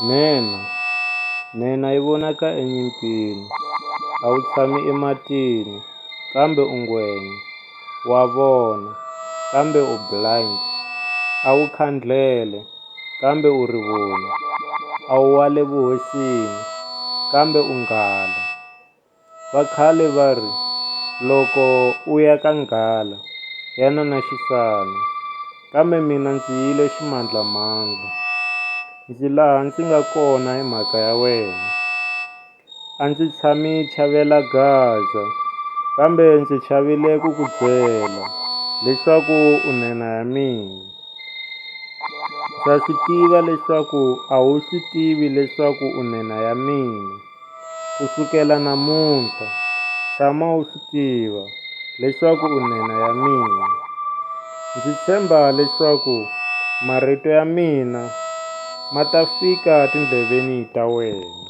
Nhenha. Nhenha yi vonaka enyimpini. A wu tshami ematini, kambe u ngwenya. Wa vona, kambe u blind. A wu khandlele, kambe u rivoni. A wu wa le vuhosini, kambe u nghala. Vakhale va ri, loko u ya ka nghala, yana na xisati. Kambe mina ndzi yile ximandlamandla. Ndzi laha ndzi nga kona hi mhaka ya wena. A ndzi tshami chavela gaza, kambe ndzi chavile ku ku byela leswaku u nhenha ya mina. Ndza swi tiva leswaku a wu swi tivi leswaku u nhenha ya mina. Kusukela namuntlha, tshama u swi tiva leswaku u nhenha ya mina. Ndzi tshemba leswaku marito ya mina ma ta fika tindleveni ta wena.